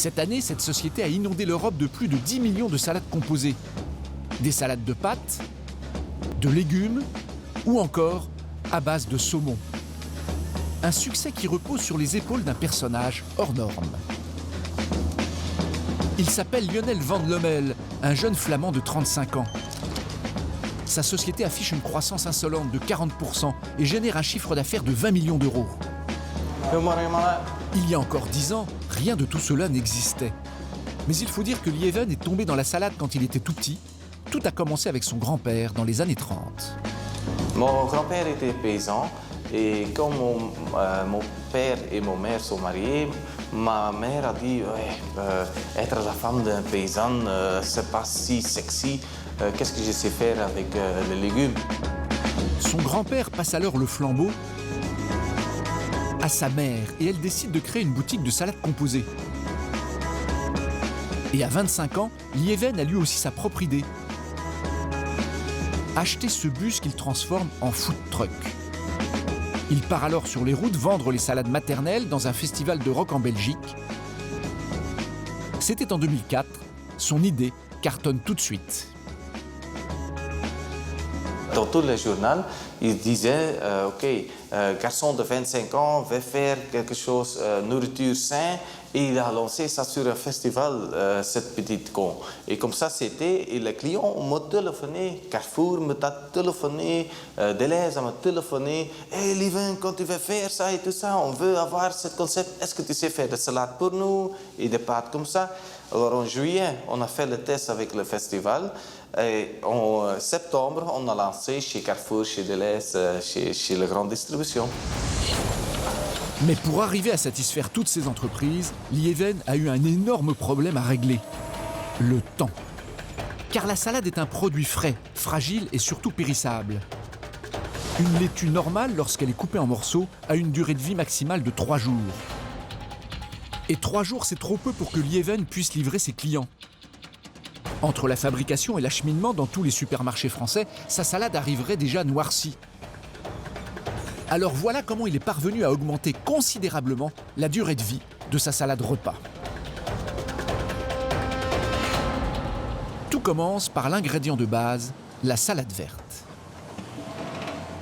Cette année, cette société a inondé l'Europe de plus de 10 millions de salades composées. Des salades de pâtes, de légumes ou encore à base de saumon. Un succès qui repose sur les épaules d'un personnage hors norme. Il s'appelle Lionel Van Lommel, un jeune Flamand de 35 ans. Sa société affiche une croissance insolente de 40% et génère un chiffre d'affaires de 20 millions d'euros. Il y a encore 10 ans, rien de tout cela n'existait. Mais il faut dire que Lieven est tombé dans la salade quand il était tout petit. Tout a commencé avec son grand-père dans les années 30. Mon grand-père était paysan et quand mon père et ma mère sont mariés, ma mère a dit être la femme d'un paysan, c'est pas si sexy. Qu'est-ce que je sais faire avec les légumes? Son grand-père passe alors le flambeau à sa mère et elle décide de créer une boutique de salade composée. Et à 25 ans, Lieven a lui aussi sa propre idée. Acheter ce bus qu'il transforme en food truck. Il part alors sur les routes vendre les salades maternelles dans un festival de rock en Belgique. C'était en 2004. Son idée cartonne tout de suite. Dans tous les journaux, ils disaient OK, garçon de 25 ans veut faire quelque chose, nourriture saine, et il a lancé ça sur un festival, cette petite con. Et comme ça, c'était, et les clients m'ont téléphoné, Carrefour m'a téléphoné, Deleuze m'a téléphoné, hey, Lieven, quand tu veux faire ça et tout ça, on veut avoir ce concept, est-ce que tu sais faire des salades pour nous et des pâtes comme ça? Alors en juillet, on a fait le test avec le festival. Et en septembre, on a lancé chez Carrefour, chez Deleuze, chez la grande distribution. Mais pour arriver à satisfaire toutes ces entreprises, Lieven a eu un énorme problème à régler. Le temps. Car la salade est un produit frais, fragile et surtout périssable. Une laitue normale, lorsqu'elle est coupée en morceaux, a une durée de vie maximale de 3 jours. Et 3 jours, c'est trop peu pour que Lieven puisse livrer ses clients. Entre la fabrication et l'acheminement dans tous les supermarchés français, sa salade arriverait déjà noircie. Alors voilà comment il est parvenu à augmenter considérablement la durée de vie de sa salade repas. Tout commence par l'ingrédient de base, la salade verte.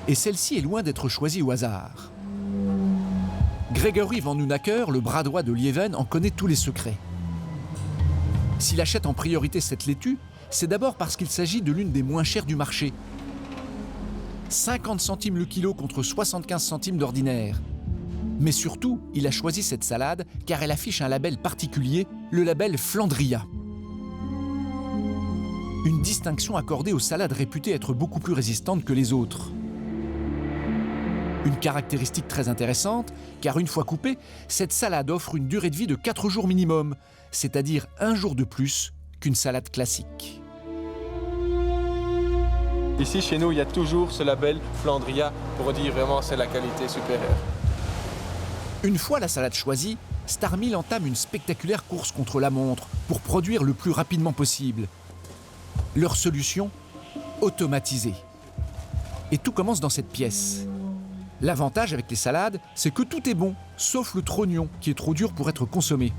Et celle-ci est loin d'être choisie au hasard. Gregory Van Nunacker, le bras droit de Lieven, en connaît tous les secrets. S'il achète en priorité cette laitue, c'est d'abord parce qu'il s'agit de l'une des moins chères du marché. 50 centimes le kilo contre 75 centimes d'ordinaire. Mais surtout, il a choisi cette salade car elle affiche un label particulier, le label Flandria. Une distinction accordée aux salades réputées être beaucoup plus résistantes que les autres. Une caractéristique très intéressante, car une fois coupée, cette salade offre une durée de vie de 4 jours minimum, c'est-à-dire 1 jour de plus qu'une salade classique. Ici, chez nous, il y a toujours ce label Flandria pour dire vraiment c'est la qualité supérieure. Une fois la salade choisie, Starmill entame une spectaculaire course contre la montre pour produire le plus rapidement possible. Leur solution, automatiser. Et tout commence dans cette pièce. L'avantage avec les salades, c'est que tout est bon, sauf le trognon, qui est trop dur pour être consommé.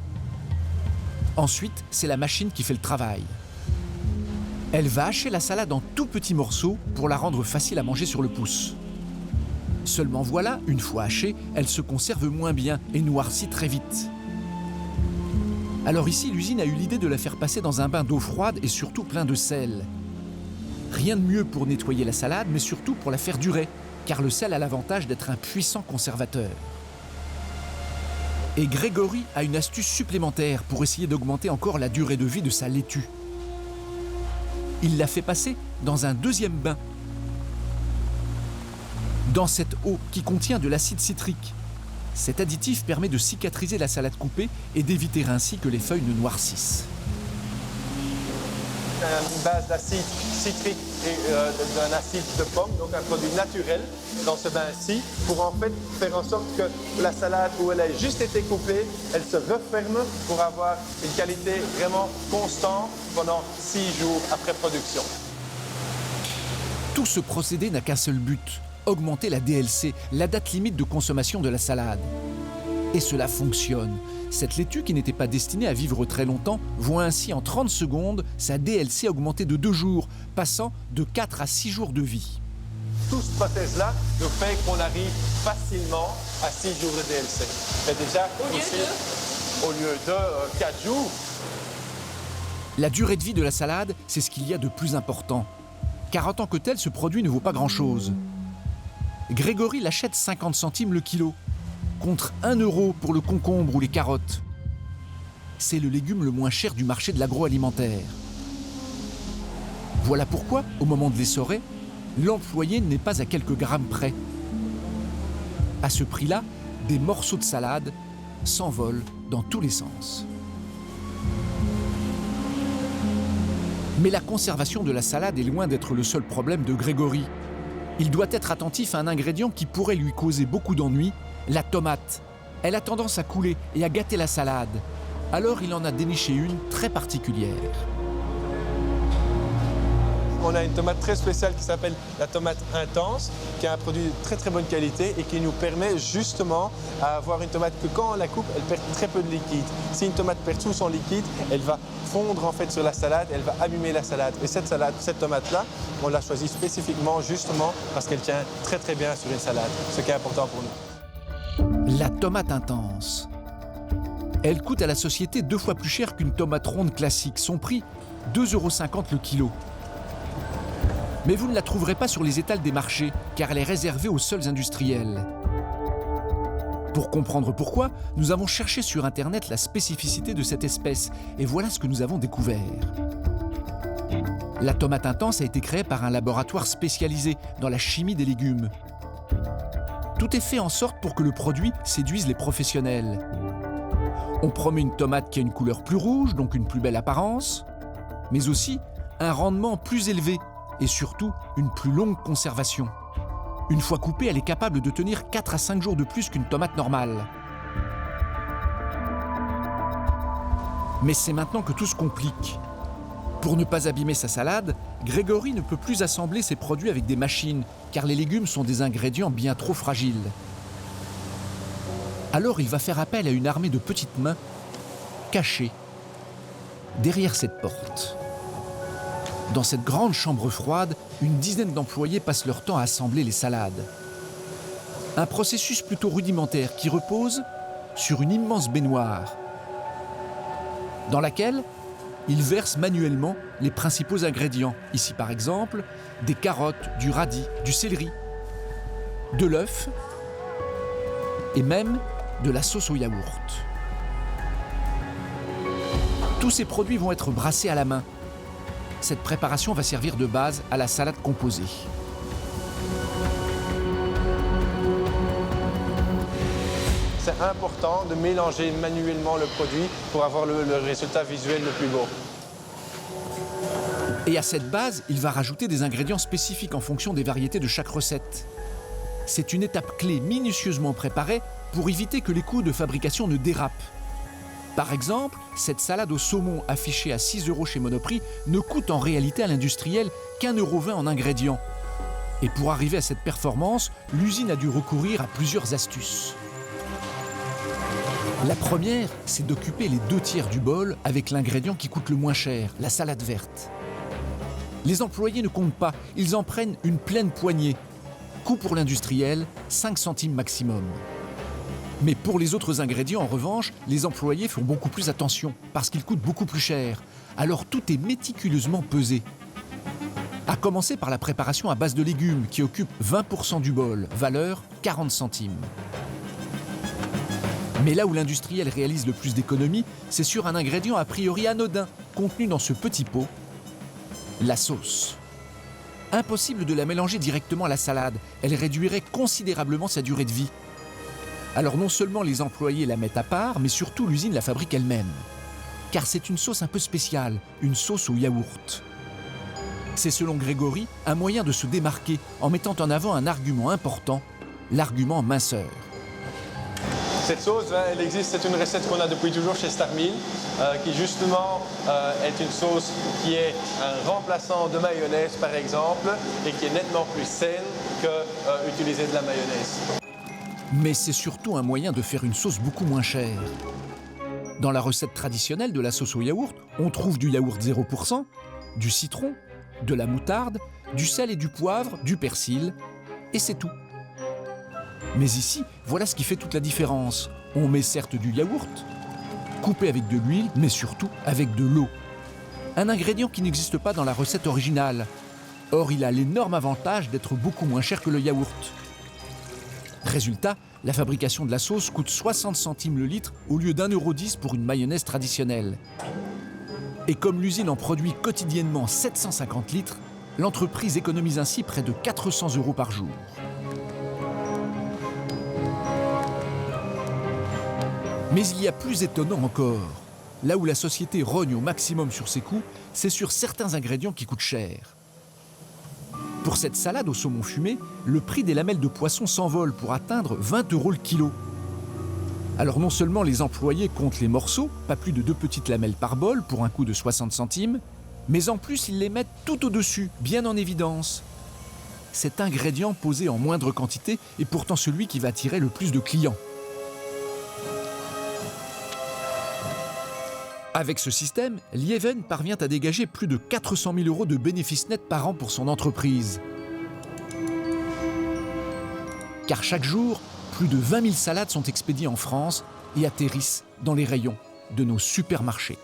Ensuite, c'est la machine qui fait le travail. Elle va hacher la salade en tout petits morceaux pour la rendre facile à manger sur le pouce. Seulement voilà, une fois hachée, elle se conserve moins bien et noircit très vite. Alors ici, l'usine a eu l'idée de la faire passer dans un bain d'eau froide et surtout plein de sel. Rien de mieux pour nettoyer la salade, mais surtout pour la faire durer, car le sel a l'avantage d'être un puissant conservateur. Et Gregory a une astuce supplémentaire pour essayer d'augmenter encore la durée de vie de sa laitue. Il l'a fait passer dans un deuxième bain. Dans cette eau qui contient de l'acide citrique. Cet additif permet de cicatriser la salade coupée et d'éviter ainsi que les feuilles ne noircissent. Une base d'acide citrique et d'un acide de pomme, donc un produit naturel dans ce bain-ci, pour en fait faire en sorte que la salade où elle a juste été coupée, elle se referme pour avoir une qualité vraiment constante pendant 6 jours après production. Tout ce procédé n'a qu'un seul but, augmenter la DLC, la date limite de consommation de la salade. Et cela fonctionne. Cette laitue, qui n'était pas destinée à vivre très longtemps, voit ainsi en 30 secondes sa DLC augmenter de 2 jours, passant de 4 à 6 jours de vie. Tout ce process-là nous fait qu'on arrive facilement à 6 jours de DLC. Mais déjà, au lieu de 4 jours. La durée de vie de la salade, c'est ce qu'il y a de plus important. Car en tant que tel, ce produit ne vaut pas grand-chose. Grégory l'achète 50 centimes le kilo, contre 1 euro pour le concombre ou les carottes. C'est le légume le moins cher du marché de l'agroalimentaire. Voilà pourquoi, au moment de l'essorer, l'employé n'est pas à quelques grammes près. À ce prix-là, des morceaux de salade s'envolent dans tous les sens. Mais la conservation de la salade est loin d'être le seul problème de Grégory. Il doit être attentif à un ingrédient qui pourrait lui causer beaucoup d'ennuis, la tomate. Elle a tendance à couler et à gâter la salade. Alors il en a déniché une très particulière. On a une tomate très spéciale qui s'appelle la tomate intense, qui est un produit de très très bonne qualité et qui nous permet justement d'avoir une tomate que quand on la coupe, elle perd très peu de liquide. Si une tomate perd tout son liquide, elle va fondre en fait sur la salade, elle va abîmer la salade. Et cette tomate-là, on l'a choisie spécifiquement justement parce qu'elle tient très très bien sur une salade, ce qui est important pour nous. La tomate intense. Elle coûte à la société 2 fois plus cher qu'une tomate ronde classique. Son prix, 2,50 € le kilo. Mais vous ne la trouverez pas sur les étals des marchés, car elle est réservée aux seuls industriels. Pour comprendre pourquoi, nous avons cherché sur Internet la spécificité de cette espèce, et voilà ce que nous avons découvert. La tomate intense a été créée par un laboratoire spécialisé dans la chimie des légumes. Tout est fait en sorte pour que le produit séduise les professionnels. On promet une tomate qui a une couleur plus rouge, donc une plus belle apparence, mais aussi un rendement plus élevé, et surtout une plus longue conservation. Une fois coupée, elle est capable de tenir 4 à 5 jours de plus qu'une tomate normale. Mais c'est maintenant que tout se complique. Pour ne pas abîmer sa salade, Grégory ne peut plus assembler ses produits avec des machines, car les légumes sont des ingrédients bien trop fragiles. Alors il va faire appel à une armée de petites mains, cachées, derrière cette porte. Dans cette grande chambre froide, une dizaine d'employés passent leur temps à assembler les salades. Un processus plutôt rudimentaire qui repose sur une immense baignoire, dans laquelle ils versent manuellement les principaux ingrédients. Ici par exemple, des carottes, du radis, du céleri, de l'œuf et même de la sauce au yaourt. Tous ces produits vont être brassés à la main. Cette préparation va servir de base à la salade composée. C'est important de mélanger manuellement le produit pour avoir le résultat visuel le plus beau. Et à cette base, il va rajouter des ingrédients spécifiques en fonction des variétés de chaque recette. C'est une étape clé minutieusement préparée pour éviter que les coûts de fabrication ne dérapent. Par exemple, cette salade au saumon affichée à 6 € chez Monoprix ne coûte en réalité à l'industriel qu'1,20 € en ingrédients. Et pour arriver à cette performance, l'usine a dû recourir à plusieurs astuces. La première, c'est d'occuper les 2/3 du bol avec l'ingrédient qui coûte le moins cher, la salade verte. Les employés ne comptent pas, ils en prennent une pleine poignée. Coût pour l'industriel, 5 centimes maximum. Mais pour les autres ingrédients, en revanche, les employés font beaucoup plus attention, parce qu'ils coûtent beaucoup plus cher. Alors tout est méticuleusement pesé. À commencer par la préparation à base de légumes, qui occupe 20% du bol, valeur 40 centimes. Mais là où l'industriel réalise le plus d'économies, c'est sur un ingrédient a priori anodin, contenu dans ce petit pot, la sauce. Impossible de la mélanger directement à la salade, elle réduirait considérablement sa durée de vie. Alors non seulement les employés la mettent à part, mais surtout l'usine la fabrique elle-même. Car c'est une sauce un peu spéciale, une sauce au yaourt. C'est selon Grégory un moyen de se démarquer en mettant en avant un argument important, l'argument minceur. Cette sauce, elle existe, c'est une recette qu'on a depuis toujours chez Starmeal, qui justement est une sauce qui est un remplaçant de mayonnaise par exemple, et qui est nettement plus saine que utiliser de la mayonnaise. Mais c'est surtout un moyen de faire une sauce beaucoup moins chère. Dans la recette traditionnelle de la sauce au yaourt, on trouve du yaourt 0%, du citron, de la moutarde, du sel et du poivre, du persil, et c'est tout. Mais ici, voilà ce qui fait toute la différence. On met certes du yaourt, coupé avec de l'huile, mais surtout avec de l'eau. Un ingrédient qui n'existe pas dans la recette originale. Or, il a l'énorme avantage d'être beaucoup moins cher que le yaourt. Résultat, la fabrication de la sauce coûte 60 centimes le litre au lieu d'1,10 € pour une mayonnaise traditionnelle. Et comme l'usine en produit quotidiennement 750 litres, l'entreprise économise ainsi près de 400 € par jour. Mais il y a plus étonnant encore. Là où la société rogne au maximum sur ses coûts, c'est sur certains ingrédients qui coûtent cher. Pour cette salade au saumon fumé, le prix des lamelles de poisson s'envole pour atteindre 20 € le kilo. Alors non seulement les employés comptent les morceaux, pas plus de 2 petites lamelles par bol pour un coût de 60 centimes, mais en plus ils les mettent tout au-dessus, bien en évidence. Cet ingrédient posé en moindre quantité est pourtant celui qui va attirer le plus de clients. Avec ce système, Lieven parvient à dégager plus de 400 000 € de bénéfices nets par an pour son entreprise. Car chaque jour, plus de 20 000 salades sont expédiées en France et atterrissent dans les rayons de nos supermarchés.